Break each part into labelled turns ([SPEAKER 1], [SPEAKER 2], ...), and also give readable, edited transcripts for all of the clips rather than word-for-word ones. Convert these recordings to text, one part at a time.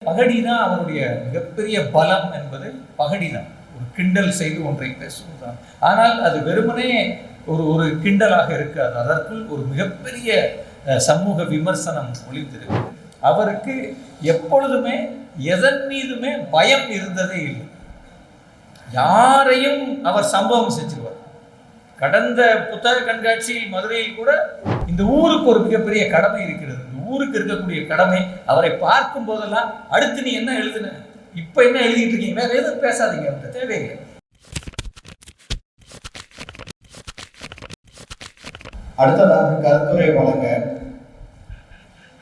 [SPEAKER 1] பகடி தான் அவருடைய மிகப்பெரிய பலம் என்பது பகடி தான். ஒரு கிண்டல் செய்து ஒன்றை பேசுவதுதான். ஆனால் அது வெறுமனே ஒரு ஒரு கிண்டலாக இருக்காது. அதற்குள் ஒரு மிகப்பெரிய சமூக விமர்சனம் ஒளிந்திருக்கு. அவருக்கு எப்பொழுதுமே எதன் மீதுமே பயம் இருந்ததே இல்லை. யாரையும் அவர் சம்பவம் செஞ்சிருவார். கடந்த புத்தக கண்காட்சியில் மதுரையில் கூட இந்த ஊருக்கு ஒரு மிகப்பெரிய கடமை இருக்கிறது. இந்த ஊருக்கு இருக்கக்கூடிய கடமை, அவரை பார்க்கும் போதெல்லாம் அடுத்து நீ என்ன எழுதுன, இப்ப என்ன எழுதிட்டு இருக்கீங்க, வேற எதுவும் பேசாதீங்க, அந்த தேவையில்லை.
[SPEAKER 2] அடுத்ததாக கருத்துரை வழங்க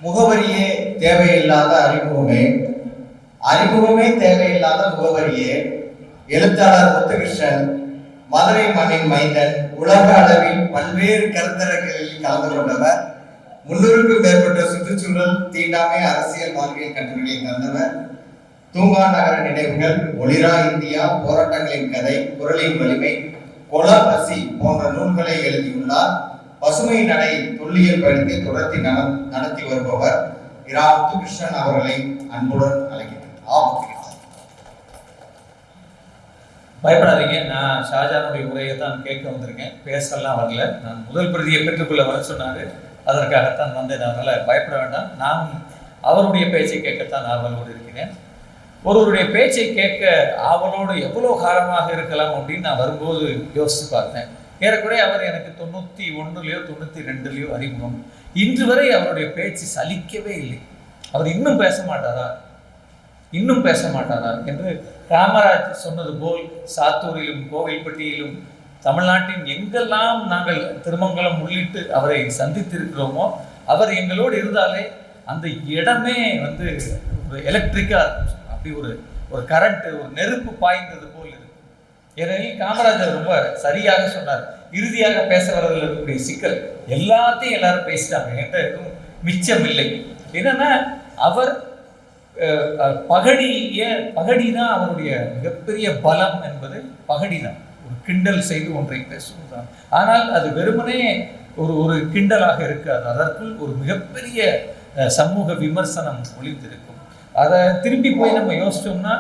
[SPEAKER 2] முகவரியே தேவையில்லாத அறிமுகமே, அறிமுகமே தேவையில்லாத முகவரியே எழுத்தாளர் முத்துகிருஷ்ணன், மதுரை மண்ணின் மைந்தன், உலக அளவில் பல்வேறு கருத்தரங்குகளில் கலந்து கொண்டவர், 300க்கும் மேற்பட்ட சுற்றுச்சூழல் தீண்டாமை அரசியல் வாழ்வியல் கட்டுரைகளை தந்தவர், தூங்கா நகர நினைவுகள், ஒளிரா இந்தியா, போராட்டங்களின் கதை, குரலின் வலிமை, கொல பசி போன்ற நூல்களை எழுதியுள்ளார். பசுமை நடை தொல்லியல் பயணத்தை தொடர்ந்து நடத்தி வருபவர் இரா முத்துகிருஷ்ணன் அவர்களை அன்புடன் அழைக்கிறேன்.
[SPEAKER 1] பயப்படாதீங்க, நான் ஷாஜானுடைய உரையை தான் கேட்க வந்திருக்கேன், பேசலாம் வரல. நான் முதல் பிரதியை பெற்றுக்கொள்ள வர சொன்னாரு, அதற்காகத்தான் வந்தேன். அதனால் பயப்பட வேண்டாம். நான் அவருடைய பேச்சை கேட்கத்தான் ஆவலோடு இருக்கிறேன். ஒருவருடைய பேச்சை கேட்க ஆவலோடு எவ்வளோ காலமாக இருக்கலாம் அப்படின்னு நான் வரும்போது யோசித்து பார்த்தேன். ஏறக்குறைய அவர் எனக்கு 91லையோ 92லையோ அறிமுகம். இன்று வரை அவருடைய பேச்சு சலிக்கவே இல்லை. அவர் இன்னும் பேச மாட்டாரா, இன்னும் பேச மாட்டாரா என்று காமராஜ் சொன்னது போல் சாத்தூரிலும் கோவில்பட்டியிலும் தமிழ்நாட்டின் எங்கெல்லாம் நாங்கள் திருமங்கலம் உள்ளிட்டு அவரை சந்தித்திருக்கிறோமோ, அவர் எங்களோடு இருந்தாலே அந்த இடமே ஒரு எலக்ட்ரிக்கா அப்படி ஒரு கரண்ட், ஒரு நெருப்பு பாய்ந்தது போல் இருக்கு. ஏனெனில் காமராஜர் ரொம்ப சரியாக சொன்னார். இறுதியாக பேச வரதில் இருக்கக்கூடிய சிக்கல் எல்லாத்தையும் எல்லாரும் பேசிட்டாங்க, என்கிட்ட எதுவும் மிச்சம் இல்லை. என்னன்னா அவர் பகடி தான் அவருடைய மிகப்பெரிய பலம் என்பது பகடி தான். ஒரு கிண்டல் செய்து ஒன்றை பேசுவதுதான். ஆனால் அது வெறுமனே ஒரு ஒரு கிண்டலாக இருக்காது. அதற்குள் ஒரு மிகப்பெரிய சமூக விமர்சனம் ஒளிந்திருக்கும். அதை திரும்பி போய் நம்ம யோசிச்சோம்னா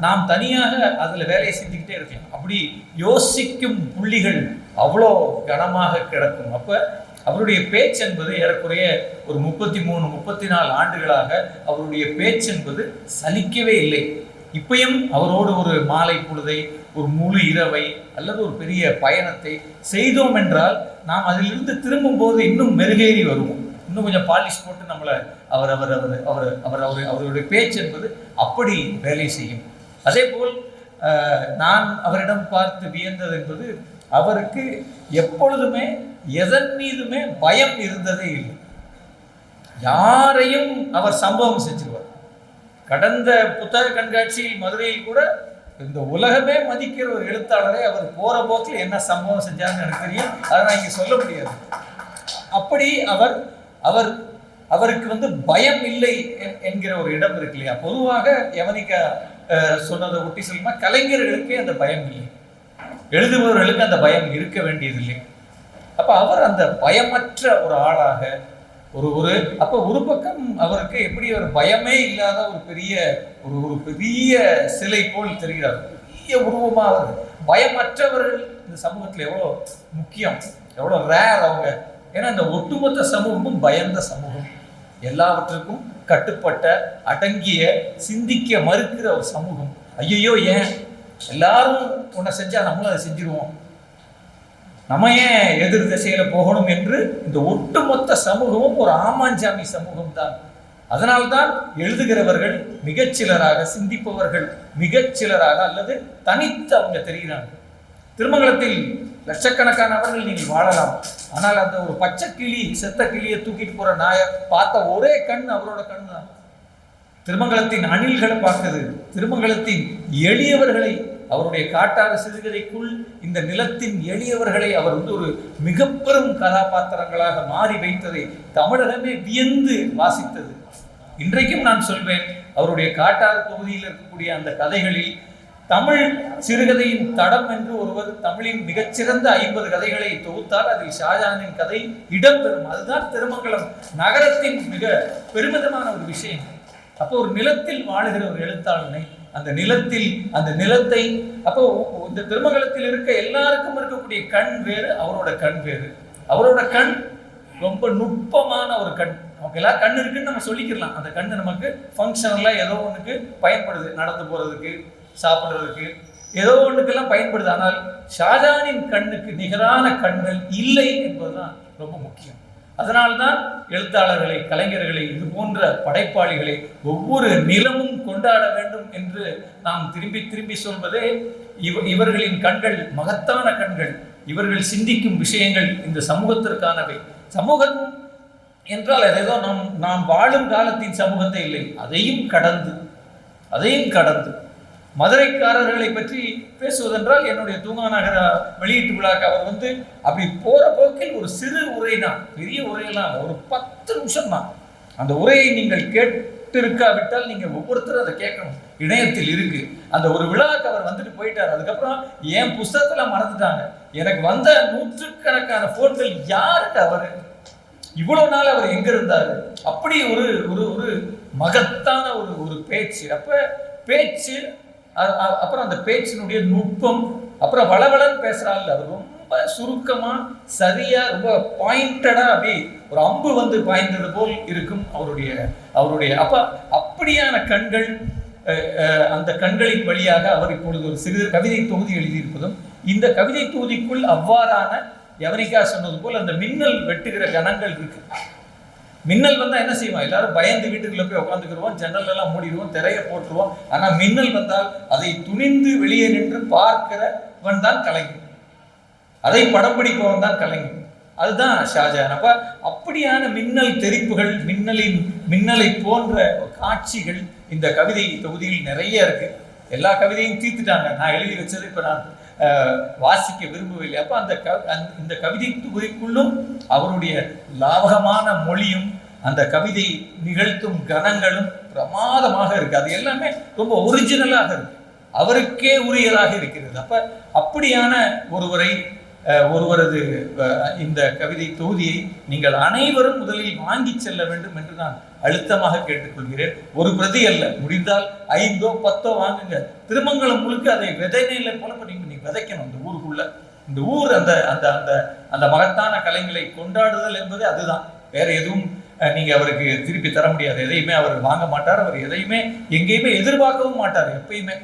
[SPEAKER 1] நாம் தனியாக அதில் வேலையை செஞ்சுக்கிட்டே இருக்கலாம். அப்படி யோசிக்கும் புள்ளிகள் அவ்வளோ கனமாக கிடக்கும். அப்போ அவருடைய பேச்சு என்பது ஏறக்குறைய ஒரு 33-34 ஆண்டுகளாக அவருடைய பேச்சு என்பது சலிக்கவே இல்லை. இப்பயும் அவரோடு ஒரு மாலை பொழுதை, ஒரு முழு இரவை அல்லது ஒரு பெரிய பயணத்தை செய்தோம் என்றால் நாம் அதிலிருந்து திரும்பும் போது இன்னும் மெருகேறி வருவோம். இன்னும் கொஞ்சம் பாலிஷ் போட்டு நம்மளை அவருடைய பேச்சு என்பது அப்படி வேலை செய்யும். அதே போல் நான் அவரிடம் பார்த்து வியந்தது என்பது அவருக்கு எப்பொழுதுமே எதன் மீதுமே பயம் இருந்ததே இல்லை. யாரையும் அவர் சம்பவம் செஞ்சிருவார். கடந்த புத்தக கண்காட்சியில் மதுரையில் கூட இந்த உலகமே மதிக்கிற ஒரு எழுத்தாளரை அவர் போற போக்கில் என்ன சம்பவம் செஞ்சாருன்னு எனக்கு தெரியும். அதை நான் இங்கே சொல்ல முடியாது. அப்படி அவருக்கு பயம் இல்லை என்கிற ஒரு இடம் இருக்கு இல்லையா. பொதுவாக யவனிகா சொன்னதை ஒட்டி சொல்லுமா, கலைஞர்களுக்கே அந்த பயம் இல்லை, எழுதுபவர்களுக்கு அந்த பயம் இருக்க வேண்டியதில்லை. அப்ப அவர் அந்த பயமற்ற ஒரு ஆளாக அப்ப ஒரு பக்கம் அவருக்கு எப்படி ஒரு பயமே இல்லாத ஒரு பெரிய சிலை போல் தெரிகிறார். பெரிய உருவமா அவர். பயமற்றவர்கள் இந்த சமூகத்துல எவ்வளோ முக்கியம், எவ்வளோ ரேர் அவங்க. ஏன்னா இந்த ஒட்டுமொத்த சமூகமும் பயந்த சமூகம், எல்லாவற்றுக்கும் கட்டுப்பட்ட அடங்கிய சிந்திக்க மறுக்கிற ஒரு சமூகம். ஐயோ ஏன் எல்லாரும் உன்னை செஞ்சா நம்மளும் அதை செஞ்சிருவோம், நம்ம ஏன் எதிர் திசையில போகணும் என்று இந்த ஒட்டுமொத்த சமூகமும் ஒரு ஆமாஞ்சாமி சமூகம் தான். அதனால்தான் எழுதுகிறவர்கள் மிகச்சிலராக, சிந்திப்பவர்கள் மிகச்சிலராக அல்லது தனித்து அவங்க தெரிகிறாங்க. திருமங்கலத்தில் லட்சக்கணக்கானவர்கள் நீங்கள் வாழலாம். ஆனால் அந்த ஒரு பச்சை கிளி, செத்த கிளியை தூக்கிட்டு போற நாயை பார்த்த ஒரே கண் அவரோட கண் தான். திருமங்கலத்தின் அணில்களை பார்த்தது, திருமங்கலத்தின் எளியவர்களை, அவருடைய காட்டாறு சிறுகதைக்குள் இந்த நிலத்தின் எளியவர்களை அவர் ஒரு மிக பெரும் கதாபாத்திரங்களாக மாறி வைத்ததை தமிழகமே வியந்து வாசித்தது. இன்றைக்கும் நான் சொல்வேன், அவருடைய காட்டாறு தொகுதியில் இருக்கக்கூடிய அந்த கதைகளில் தமிழ் சிறுகதையின் தடம் என்று ஒருவர் தமிழின் மிகச்சிறந்த 50 கதைகளை தொகுத்தால் அதில் ஷாஜானின் கதை இடம்பெறும். அதுதான் திருமங்கலம் நகரத்தின் மிக பெருமிதமான ஒரு விஷயம். அப்போ ஒரு நிலத்தில் வாழுகிற ஒரு எழுத்தாளனை, அந்த நிலத்தை அப்போ இந்த திருமங்கலத்தில் இருக்க எல்லாருக்கும் இருக்கக்கூடிய கண் வேறு, அவரோட கண் வேறு. அவரோட கண் ரொம்ப நுட்பமான ஒரு கண். நமக்கு எல்லாம் கண் இருக்குன்னு நம்ம சொல்லிக்கலாம். அந்த கண்ணு நமக்கு ஃபங்க்ஷனலாக ஏதோ ஒன்றுக்கு பயன்படுது, நடந்து போகிறதுக்கு, சாப்பிட்றதுக்கு, ஏதோ ஒன்றுக்கெல்லாம் பயன்படுது. ஆனால் ஷாஜானின் கண்ணுக்கு நிகரான கண்கள் இல்லை என்பதுதான் ரொம்ப முக்கியம். அதனால்தான் எழுத்தாளர்களை, கலைஞர்களை, இது போன்ற படைப்பாளிகளை ஒவ்வொரு நிலமும் கொண்டாட வேண்டும் என்று நாம் திரும்பி திரும்பி சொல்வதே இவர்களின் கண்கள் மகத்தான கண்கள். இவர்கள் சிந்திக்கும் விஷயங்கள் இந்த சமூகத்திற்கானவை. சமூகம் என்றால் ஏதோ நாம் வாழும் காலத்தின் சமூகத்தை இல்லை, அதையும் கடந்து மதுரைக்காரர்களை பற்றி பேசுவதென்றால் என்னுடைய தூங்காநகர வெளியீட்டு விழாக்கு அவர் அப்படி போற போக்கில் ஒரு சிறு உரை தான், பெரிய உரையெல்லாம் ஒரு 10 நிமிஷம் தான். அந்த உரையை நீங்கள் கேட்டிருக்காவிட்டால் நீங்க ஒவ்வொருத்தரும் அதை கேட்கணும். இணையத்தில் இருக்கு. அந்த ஒரு விழாவுக்கு அவர் வந்துட்டு போயிட்டார். அதுக்கப்புறம் என் புஸ்தகத்துல மறந்துட்டாங்க. எனக்கு வந்த 100கணக்கான போன்கள், யாருக்கு அவரு, இவ்வளவு நாள் அவர் எங்க இருந்தாரு, அப்படி ஒரு ஒரு மகத்தான ஒரு பேச்சு. அப்ப பேச்சு, அப்புறம் அந்த பேச்சினுடைய நுட்பம், அப்புறம் வளவளன்னு பேசுறாள். அவர் ரொம்ப சுருக்கமா, சரியா, ரொம்ப பாயிண்டடா, அப்படி ஒரு அம்பு பாய்ந்தது போல் இருக்கும் அவருடைய அப்ப அப்படியான கண்கள். அந்த கண்களின் வழியாக அவர் இப்பொழுது ஒரு சிறு கவிதை தொகுதி எழுதியிருப்பதும், இந்த கவிதை தொகுதிக்குள் அவ்வாறான யவனிகா சொன்னது போல் அந்த மின்னல் வெட்டுகிற கணங்கள் இருக்கு. மின்னல் வந்தா என்ன செய்வோம்? எல்லாரும் பயந்து வீட்டுக்குள்ள போய் உட்காந்துக்கிடுவோம், ஜன்னல் எல்லாம் மூடிடுவோம், திரைய போட்டுருவோம். ஆனா மின்னல் வந்தால் அதை துணிந்து வெளியே நின்று பார்க்கிறவன் தான் கலைஞன், அதை படம் பிடிப்பவன் தான் கலைஞன். அதுதான் ஷாஜஹான். அப்ப அப்படியான மின்னல் தெரிப்புகள், மின்னலை போன்ற காட்சிகள் இந்த கவிதை தொகுதியில் நிறைய இருக்கு. எல்லா கவிதையும் தீர்த்துட்டாங்க. நான் எழுதி வச்சது இப்ப நான் வாசிக்க விரும்பவில்லை. அப்ப இந்த கவிதை தொகுதிக்குள்ளும் அவருடைய லாவகமான மொழியும் அந்த கவிதை நிகழ்த்தும் கணங்களும் பிரமாதமாக இருக்கு. அது எல்லாமே ரொம்ப ஒரிஜினலாக இருக்கு, அவருக்கே உரியதாக இருக்கிறது. அப்ப அப்படியான ஒருவரது இந்த கவிதை தொகுதியை நீங்கள் அனைவரும் முதலில் வாங்கி செல்ல வேண்டும் என்று நான் அழுத்தமாக கேட்டுக்கொள்கிறேன். ஒரு பிரதி அல்ல, முடிந்தால் 5ஓ 10ஓ வாங்குங்க. திருமங்கலம் முழுக்க அதை விதை நெல்லை போல நீங்க விதைக்கணும். இந்த ஊருக்குள்ள, இந்த ஊர் அந்த அந்த அந்த அந்த மகத்தான கலைஞர்களை கொண்டாடுதல் என்பது அதுதான். வேற எதுவும் நீங்க அவருக்கு திருப்பி தர முடியாது. எதையுமே அவர் வாங்க மாட்டார். அவர் எதையுமே எங்கேயுமே எதிர்பார்க்கவும் மாட்டார். எப்பயுமே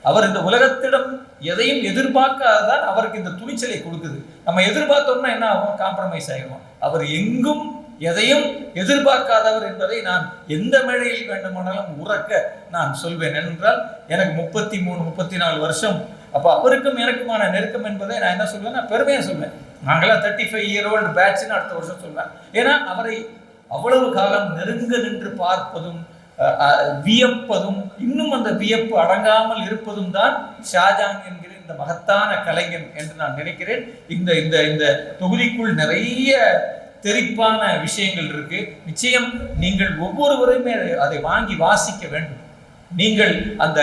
[SPEAKER 1] அவர் இந்த உலகத்திடம் எதையும் எதிர்பார்க்காதான் அவருக்கு இந்த துணிச்சலை கொடுக்குது. நம்ம எதிர்பார்த்தோம்னா என்ன ஆகும்? காம்ப்ரமைஸ் ஆகிடுவோம். அவர் எங்கும் எதையும் எதிர்பார்க்காதவர் என்பதை நான் எந்த மேடையில் வேண்டுமானாலும் உறக்க நான் சொல்வேன். என்றால் எனக்கு 33-34 வருஷம். அப்போ அவருக்கும் எனக்குமான நெருக்கம் என்பதை நான் என்ன சொல்வேன்? நான் பெருமையாக சொல்வேன். நாங்களாம் 35-year-old பேட்ச்னு அடுத்த வருஷம் சொல்வேன். ஏன்னா அவரை அவ்வளவு காலம் நெருங்க நின்று பார்ப்பதும், வியப்பதும், இன்னும் அந்த வியப்பு அடங்காமல் இருப்பதும் தான் ஷாஜஹான் என்கிற இந்த மகத்தான கலைஞன் என்று நான் நினைக்கிறேன். இந்த இந்த இந்த தொகுதிக்குள் நிறைய தெரிப்பான விஷயங்கள் இருக்கு. நிச்சயம் நீங்கள் ஒவ்வொருவருமே அதை வாங்கி வாசிக்க வேண்டும். நீங்கள் அந்த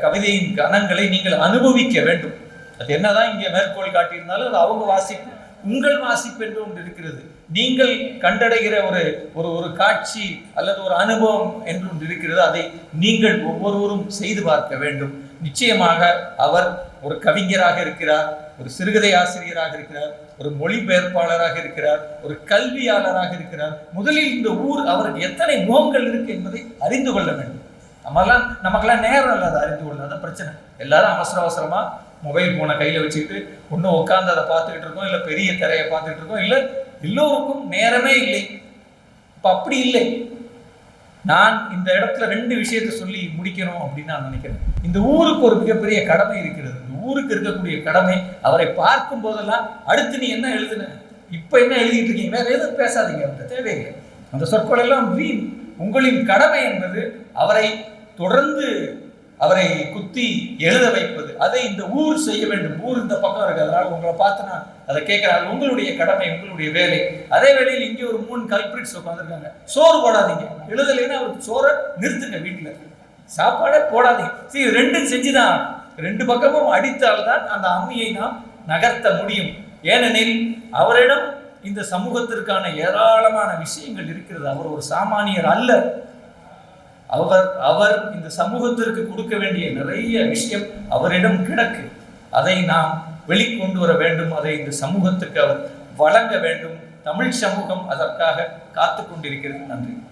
[SPEAKER 1] கவிதையின் கணங்களை நீங்கள் அனுபவிக்க வேண்டும். அது என்னதான் இங்கே மேற்கோள் காட்டியிருந்தாலும் அது அவங்க வாசிப்பு, உங்கள் வாசிப்பு என்று ஒன்று இருக்கிறது. நீங்கள் கண்டடைகிற ஒரு காட்சி அல்லது ஒரு அனுபவம் என்று ஒன்று இருக்கிறது. அதை நீங்கள் ஒவ்வொருவரும் செய்து பார்க்க வேண்டும். நிச்சயமாக அவர் ஒரு கவிஞராக இருக்கிறார், ஒரு சிறுகதை ஆசிரியராக இருக்கிறார், ஒரு மொழிபெயர்ப்பாளராக இருக்கிறார், ஒரு கல்வியாளராக இருக்கிறார். முதலில் இந்த ஊர் அவருக்கு எத்தனை முகங்கள் இருக்கு என்பதை அறிந்து கொள்ள வேண்டும். நமக்கெல்லாம் நேரம் இல்லை அதை அறிந்து கொள்ள. அதான் பிரச்சனை. எல்லாரும் அவசரமா மொபைல் போனை கையில் வச்சுக்கிட்டு ஒன்றும் உட்காந்து அதை பார்த்துக்கிட்டு இருக்கோம், இல்லை பெரிய திரையை பார்த்துக்கிட்டு இருக்கோம், இல்லை எல்லோருக்கும் நேரமே இல்லை. இப்போ அப்படி இல்லை. நான் இந்த இடத்துல 2 விஷயத்தை சொல்லி முடிக்கணும் அப்படின்னு நான் நினைக்கிறேன். இந்த ஊருக்கு ஒரு மிகப்பெரிய கடமை இருக்கிறது. இந்த ஊருக்கு இருக்கக்கூடிய கடமை, அவரை பார்க்கும் போதெல்லாம் அடுத்து நீ என்ன எழுதுன, இப்போ என்ன எழுதிட்டு இருக்கீங்க, வேற எதுவும் பேசாதீங்க, அந்த தேவையில்லை. அந்த சொற்கள் எல்லாம் வீண். உங்களின் கடமை என்பது அவரை தொடர்ந்து அவரை குத்தி எழுத வைப்பது. அதை இந்த ஊர் செய்ய வேண்டும். ஊர் இந்த பக்கம் இருக்கு, அதனால உங்களை பார்த்து நான் அதை கேட்கிறாங்க. உங்களுடைய கடமை, உங்களுடைய வேலை. அதே வேளையில் இங்கே ஒரு 3 கல்பிரிட்ஸ் உட்காந்துருக்காங்க. சோறு போடாதீங்க, எழுதலைன்னா அவருக்கு சோறை நிறுத்துங்க, வீட்டில் சாப்பாடே போடாதீங்க. சரி, 2 செஞ்சுதான், 2 பக்கமும் அடித்தால்தான் அந்த அம்மியை நாம் நகர்த்த முடியும். ஏனெனில் அவரிடம் இந்த சமூகத்திற்கான ஏராளமான விஷயங்கள் இருக்கிறது. அவர் ஒரு சாமானியர் அல்ல. அவர் இந்த சமூகத்திற்கு கொடுக்க வேண்டிய நிறைய விஷயம் அவரிடம் கிடக்கு. அதை நாம் வெளிக்கொண்டு வர வேண்டும். அதை இந்த சமூகத்துக்கு அவர் வழங்க வேண்டும். தமிழ் சமூகம் அதற்காக காத்து கொண்டிருக்கிறது. நன்றி.